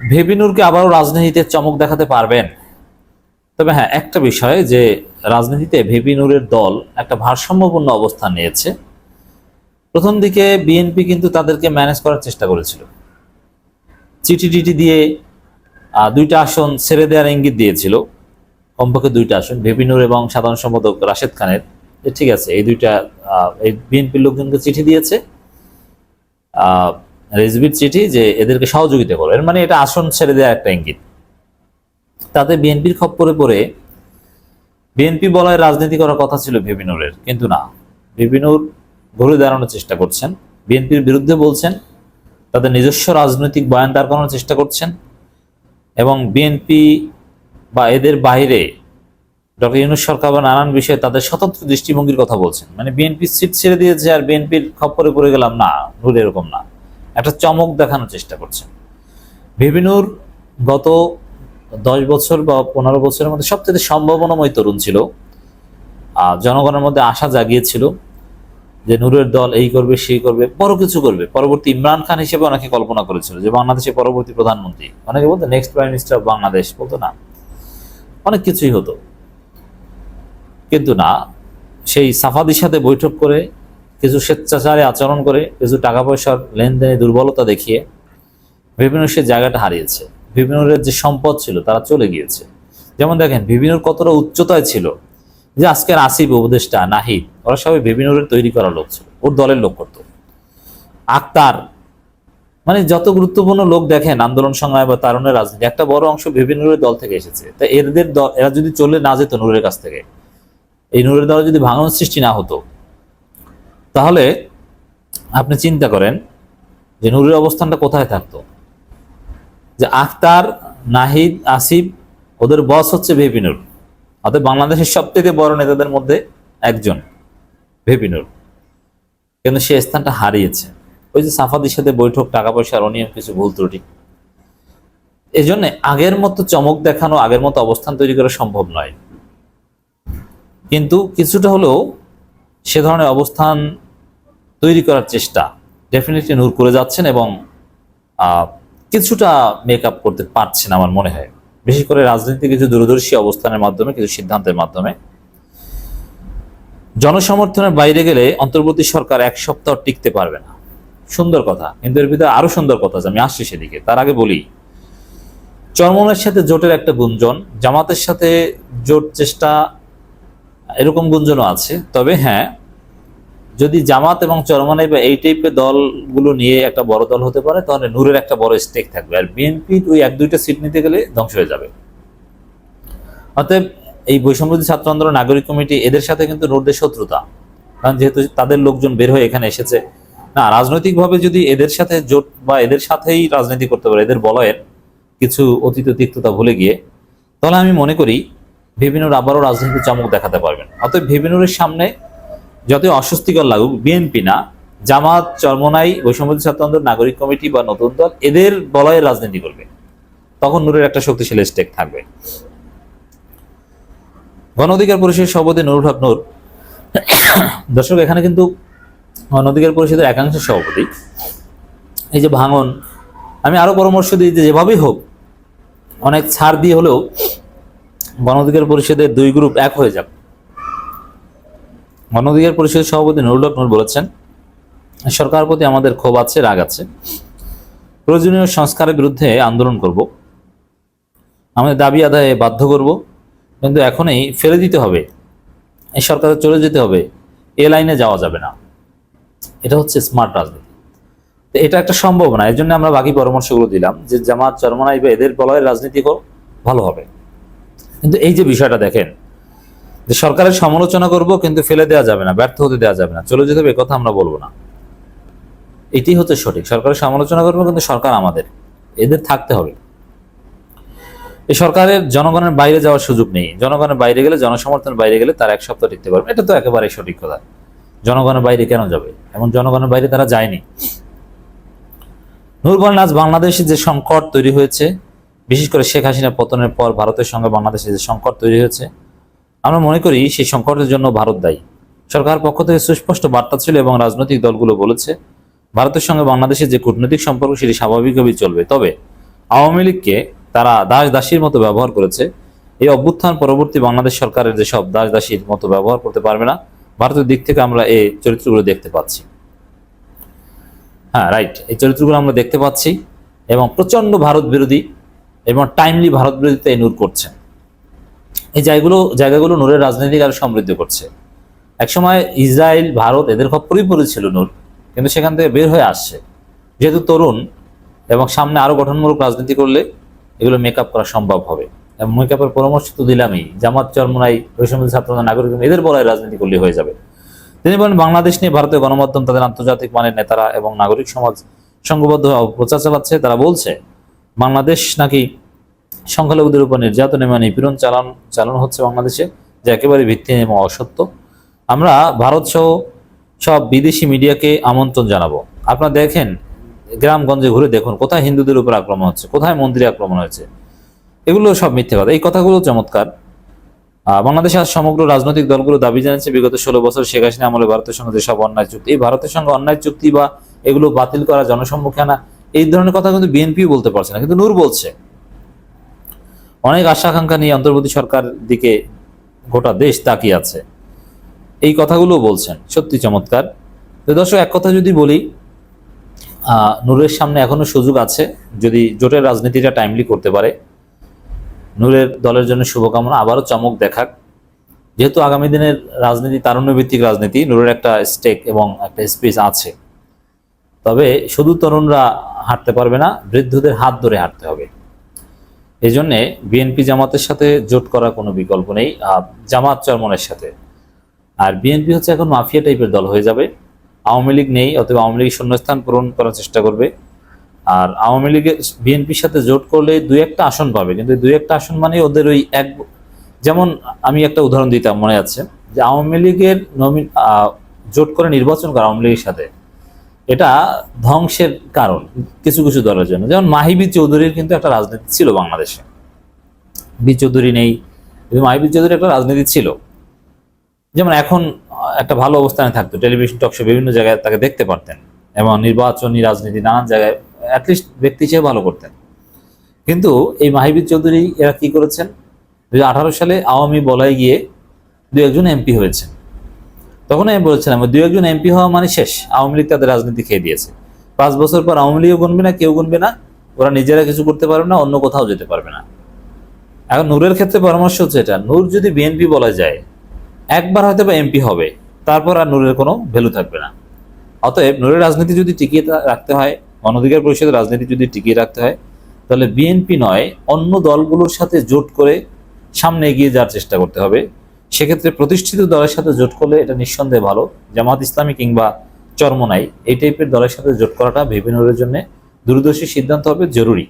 VP নূরকে আবারও রাজনীতিতে চমক দেখাতে পারবেন? তবে হ্যাঁ, একটা বিষয় যে রাজনীতিতে ভিপি নূরের দল একটা ভারসাম্যপূর্ণ অবস্থান নিয়েছে। প্রথম দিকে বিএনপি কিন্তু তাদেরকে ম্যানেজ করার চেষ্টা করেছিল, চিঠি টিটি দিয়ে দুইটা আসন ছেড়ে দেওয়ার ইঙ্গিত দিয়েছিল, কমপক্ষে দুইটা আসন ভিপি নূর এবং সাধারণ সম্পাদক রাশেদ খানের। ঠিক আছে, এই দুইটা এই বিএনপির লোকজনকে চিঠি দিয়েছে, রেজবির চিঠি, যে এদেরকে সহযোগিতা করো, এর মানে এটা আসন ছেড়ে দেওয়ার একটা ইঙ্গিত। তাতে বিএনপির খপ্পরে পড়ে বিএনপি বলয় রাজনীতি করার কথা ছিল ভিপি নূরের, কিন্তু না, ভিপি নূর ঘুরে দাঁড়ানোর চেষ্টা করছেন, বিএনপির বিরুদ্ধে বলছেন, তাদের নিজস্ব রাজনৈতিক বয়ান দাঁড় করানোর চেষ্টা করছেন, এবং বিএনপি বা এদের বাইরে ডক্টর ইউনূস সরকার বা নানান বিষয়ে তাদের স্বতন্ত্র দৃষ্টিভঙ্গির কথা বলছেন। মানে বিএনপি সিট ছেড়ে দিয়েছে আর বিএনপির খপ্পরে পড়ে গেলাম, না, নূর এরকম না, একটা চমক দেখানোর চেষ্টা করছেন। ভিপি নূর গত 10 বছর বা 15 বছরের মধ্যে সবচেয়ে সম্ভাবনাময় তরুণ ছিল, জনগণের মধ্যে আশা জাগিয়েছিল যে নূরের দল এই করবে, সেই করবে, বড় কিছু করবে। পরবর্তী ইমরান খান হিসেবে অনেকে কল্পনা করেছিল যে বাংলাদেশের পরবর্তী প্রধানমন্ত্রী, অনেকে বলতো next prime minister of Bangladesh, বলতো না, অনেক কিছুই হতো। কিন্তু না, সেই সাফাদির সাথে বৈঠক করে, কিছু স্বেচ্ছাচারী আচরণ করে, কিছু টাকা পয়সার লেনদেনে দুর্বলতা দেখিয়ে ভিপি নূর সে জায়গাটা হারিয়েছে। ভিপি নূরের যে সম্পদ ছিল তারা চলে গিয়েছে। যেমন দেখেন ভিপি নূর কতটা উচ্চতায় ছিল, যে আজকের আসিফ, উপদেষ্টা, নাহিদ, ওরা সবাই ভিপি নূরের তৈরি করা লোক ছিল, ওর দলের লোক করতো। আক্তার, মানে যত গুরুত্বপূর্ণ লোক দেখেন আন্দোলন সংগ্রাম বা তারুণের রাজনীতি, একটা বড় অংশ ভিপি নূরের দল থেকে এসেছে। তাই এদের দল, এরা যদি চলে না যেত নূরের কাছ থেকে, এই নূরের দলে যদি ভাঙন সৃষ্টি না হতো, তাহলে আপনি চিন্তা করেন যে নূরের অবস্থানটা কোথায় থাকতো। যে আখতার, নাহিদ, আসিফ, ওদের বস হচ্ছে ভিপি নূর, অর্থাৎ বাংলাদেশের সবথেকে বড় নেতাদের মধ্যে একজন ভিপি নূর, কিন্তু সে স্থানটা হারিয়েছে। ওই যে সাফাদির সাথে বৈঠক, টাকা পয়সার অনিয়ম, কিছু ভুল ত্রুটি, এই জন্য আগের মতো চমক দেখানো, আগের মতো অবস্থান তৈরি করা সম্ভব নয়। কিন্তু কিছুটা হলেও সে ধরনের অবস্থান তৈরি করার চেষ্টা ডেফিনেটলি নূর করে যাচ্ছেন, এবং কিছুটা মেক আপ করতে পারছেন আমার মনে হয়, বিশেষ করে রাজনীতি কিছু দূরদর্শী অবস্থানের মাধ্যমে, কিছু সিদ্ধান্তের মাধ্যমে। জনসমর্থনের বাইরে গেলে অন্তর্বর্তী সরকার 1 সপ্তাহ টিকতে পারবে না, সুন্দর কথা, কিন্তু এর ভিতরে আরো সুন্দর কথা আছে, আমি আসছি সেদিকে। তার আগে বলি, চরমোনাইয়ের সাথে জোটের একটা গুঞ্জন, জামাতের সাথে জোট চেষ্টা, এরকম গুঞ্জনও আছে। তবে হ্যাঁ, যদি জামাত এবং চরমোনাই বা এই টাইপের দলগুলো নিয়ে একটা বড় দল হতে পারে, তাহলে নূরের একটা বড় স্টেক থাকবে, আর বিএনপির ওই 1-2টা সিট নিতে গেলে ধ্বংস হয়ে যাবে। অতএব এই বৈষম্যবিরোধী ছাত্র আন্দোলন, নাগরিক কমিটি, এদের সাথে কিন্তু নূরদের শত্রুতা, কারণ যেহেতু তাদের লোকজন বের হয়ে এখানে এসেছে। না, রাজনৈতিকভাবে যদি এদের সাথে জোট বা এদের সাথেই রাজনীতি করতে পারে, এদের বলয়ের কিছু অতীত তিক্ততা ভুলে গিয়ে, তাহলে আমি মনে করি ভিপি নূর আবারও রাজনীতিতে চমক দেখাতে পারবেন। অতএব ভিপি নূরের সামনে যতই অস্বস্তিকর লাগুক, বিএনপি না, জামাত, চরমোনাই, বৈষম্যবিরোধী ছাত্র আন্দোলন, নাগরিক কমিটি বা নতুন দল, এদের বলয়ের রাজনীতি করবে, তখন নূরের একটা শক্তিশালী স্টেক থাকবে। গণ অধিকার পরিষদের সভাপতি নুরুল হক নূর, দর্শক এখানে কিন্তু গণ অধিকার পরিষদের একাংশের সভাপতি, এই যে ভাঙন, আমি আরো পরামর্শ দিই যে যেভাবেই হোক, অনেক ছাড় দিয়ে হলেও গণ অধিকার পরিষদের 2 গ্রুপ এক হয়ে যাক। গণ অধিকার পরিষদের সভাপতি নুরুল হক নূর বলেছেন, সরকারের প্রতি আমাদের ক্ষোভ আছে, রাগ আছে, প্রয়োজনীয় সংস্কারের বিরুদ্ধে আন্দোলন করব, আমাদের দাবি আদায়ে বাধ্য করব, কিন্তু এখনই ফেলে দিতে হবে, এই সরকারে চলে যেতে হবে, এ লাইনে যাওয়া যাবে না। এটা হচ্ছে স্মার্ট রাজনীতি। তো এটা একটা সম্ভাবনা, এর জন্য আমরা বাকি পরামর্শগুলো দিলাম যে জামাত, চরমোনাই বা এদের বলয়ের রাজনীতি করো, ভালো হবে। কিন্তু এই যে বিষয়টা দেখেন, যে সরকারের সমালোচনা করব কিন্তু ফেলে দেওয়া যাবে না, ব্যর্থ হতে দেওয়া যাবে না, চলে যেতে হবে, কথা আমরা বলবো না, এটি হচ্ছে সঠিক। সরকারের সমালোচনা করবো কিন্তু সরকার আমাদের, এদের থাকতে হবে। এই সরকারের জনগণের বাইরে যাওয়ার সুযোগ নেই, জনগণের বাইরে গেলে, জনসমর্থনের বাইরে গেলে তার 1 সপ্তাহ টিকতে পারবে, এটা তো একেবারে সঠিক কথা। জনগণের বাইরে কেন যাবে, এমন জনগণের বাইরে তারা যায়নি। নূর বলেন, আজ বাংলাদেশে যে সংকট তৈরি হয়েছে, বিশেষ করে শেখ হাসিনা পতনের পর ভারতের সঙ্গে বাংলাদেশে যে সংকট তৈরি হয়েছে, আমরা মনে করি সেই সংকটের জন্য ভারত দায়ী। সরকারের পক্ষ থেকে সুস্পষ্ট বার্তা ছিল এবং রাজনৈতিক দলগুলো বলেছে, ভারতের সঙ্গে বাংলাদেশের যে কূটনৈতিক সম্পর্ক সেটি স্বাভাবিকভাবেই চলবে, তবে আওয়ামী লীগকে তারা দাস দাসীর মতো ব্যবহার করেছে। এই অভ্যুত্থান পরবর্তী বাংলাদেশ সরকারের যেসব দাস দাসীর মতো ব্যবহার করতে পারবে না, ভারতের দিক থেকে আমরা এই চরিত্রগুলো দেখতে পাচ্ছি। হ্যাঁ, রাইট, এই চরিত্রগুলো আমরা দেখতে পাচ্ছি এবং প্রচন্ড ভারত বিরোধী এবং টাইমলি ভারত বিরোধিতা এই নূর করছেন। এই জায়গাগুলো নূরের রাজনীতিকে আরো সমৃদ্ধ করছে। একসময় ইসরায়েল, ভারত এদের খপ্পরেই পড়েছিল নূর, কিন্তু সেখান থেকে বের হয়ে আসছে। যেহেতু তরুণ এবং সামনে আরো গঠনমূলক রাজনীতি করলে এগুলো মেকআপ করা সম্ভব হবে। এবং মেকআপের পরামর্শ তো দিলামই, জামাত, চরমোনাই, ঐসম্য ছাত্র নাগরিক এদের বলায় রাজনীতি করলে হয়ে যাবে। তিনি বলেন, বাংলাদেশ নিয়ে ভারতীয় গণমাধ্যম তাদের আন্তর্জাতিক মানের নেতারা এবং নাগরিক সমাজ সংঘবদ্ধ প্রচার চালাচ্ছে। তারা বলছে বাংলাদেশ নাকি সংখ্যালঘুদের উপর নির্যাতন এবং নিপীড়ন চালানো হচ্ছে বাংলাদেশে, যা একেবারে ভিত্তিহীন এবং অসত্য। আমরা ভারত সহ সব বিদেশি মিডিয়াকে আমন্ত্রণ জানাবো, আপনারা দেখেন, গ্রামগঞ্জে ঘুরে দেখুন কোথায় হিন্দুদের উপর আক্রমণ হচ্ছে, কোথায় মন্দিরে আক্রমণ হয়েছে। এগুলো সব মিথ্যে কথা। এই কথাগুলো চমৎকার। বাংলাদেশ আজ সমগ্র রাজনৈতিক দলগুলো দাবি জানিয়েছে বিগত 16 বছর শেখ হাসিনা আমলে ভারতের সঙ্গে যেসব অন্যায় চুক্তি, এই ভারতের সঙ্গে অন্যায় চুক্তি বা এগুলো বাতিল করা, জনসম্মুখে আনা, এই ধরনের কথা কিন্তু বিএনপি বলতে পারছে না, কিন্তু নূর বলছে। অনেক আশা আকাঙ্ক্ষা নিয়ে অন্তর্বর্তী সরকার দিকে গোটা দেশ তাকিয়ে আছে, এই কথাগুলো বলছেন। সত্যি চমৎকার। তো দর্শক, এক কথা যদি বলি, নূরের সামনে এখনো সুযোগ আছে যদি জোটের রাজনীতিটা টাইমলি করতে পারে। নূরের দলের জন্য শুভকামনা, আবারও চমক দেখাক। যেহেতু আগামী দিনের রাজনীতি তারুণ্যভিত্তিক রাজনীতি, নূরের একটা স্টেক এবং একটা স্পেস আছে। তবে শুধু তরুণরা হাঁটতে পারবে না, বৃদ্ধদের হাত ধরে হাঁটতে হবে। এই জন্যে বিএনপি জামাতের সাথে জোট করার কোনো বিকল্প নেই, জামাত চরমনের সাথে। আর বিএনপি হচ্ছে এখন মাফিয়া টাইপের দল হয়ে যাবে। আওয়ামী লীগ নেই, অথবা আওয়ামী লীগের শূন্যস্থান পূরণ করার চেষ্টা করবে। আর আওয়ামী লীগের বিএনপির সাথে জোট করলে 2-1টা আসন পাবে, কিন্তু 2-1টা আসন মানে ওদের ওই যেমন আমি একটা উদাহরণ দিতাম, মনে আছে যে আওয়ামী লীগের জোট করে নির্বাচন করা আওয়ামী লীগের সাথে, এটা ধ্বংসের কারণ কিছু কিছু দলের জন্য। যেমন মাহিবি চৌধুরীর কিন্তু একটা রাজনীতি ছিল বাংলাদেশে, বি চৌধুরী নেই, কিন্তু মাহিবি চৌধুরীর একটা রাজনীতি ছিল। যেমন এখন একটা ভালো অবস্থানে থাকতো, টেলিভিশন টকশো বিভিন্ন জায়গায় তাকে দেখতে পারতেন, এবং নির্বাচনী রাজনীতি নানান জায়গায় অ্যাটলিস্ট ব্যক্তি হিসেবে ভালো করতেন। কিন্তু এই মাহিবি চৌধুরী এরা কি করেছেন, 2018 সালে আওয়ামী বলায় গিয়ে 2-1জন এমপি হয়েছেন। তখন আমি বলেছিলাম 2-1জন এমপি হওয়া মানে শেষ, আওয়ামী লীগ তাদের রাজনীতি খেয়ে দিয়েছে। 5 বছর পর আওয়ামী লীগও গুনবে না, কেউ গুনবে না, ওরা নিজেরা কিছু করতে পারবে না, অন্য কোথাও যেতে পারবে না। এখন নূরের ক্ষেত্রে পরামর্শ হচ্ছে এটা, নূর যদি বিএনপি বলা যায়, একবার হয়তো বা এমপি হবে, তারপর আর নূরের কোনো ভ্যালু থাকবে না। অতএব নূরের রাজনীতি যদি টিকিয়ে রাখতে হয়, গণঅধিকার পরিষদের রাজনীতি যদি টিকিয়ে রাখতে হয়, তাহলে বিএনপি নয়, অন্য দলগুলোর সাথে জোট করে সামনে এগিয়ে যাওয়ার চেষ্টা করতে হবে। সেক্ষেত্রে প্রতিষ্ঠিত দলের সাথে জোট করলে এটা নিঃসন্দেহে ভালো। জামাত ইসলামী কিংবা চরমোনাই এই টাইপের দলের সাথে জোট করাটা ভেবে নূরের জন্য দূরদর্শী সিদ্ধান্ত হবে, জরুরি।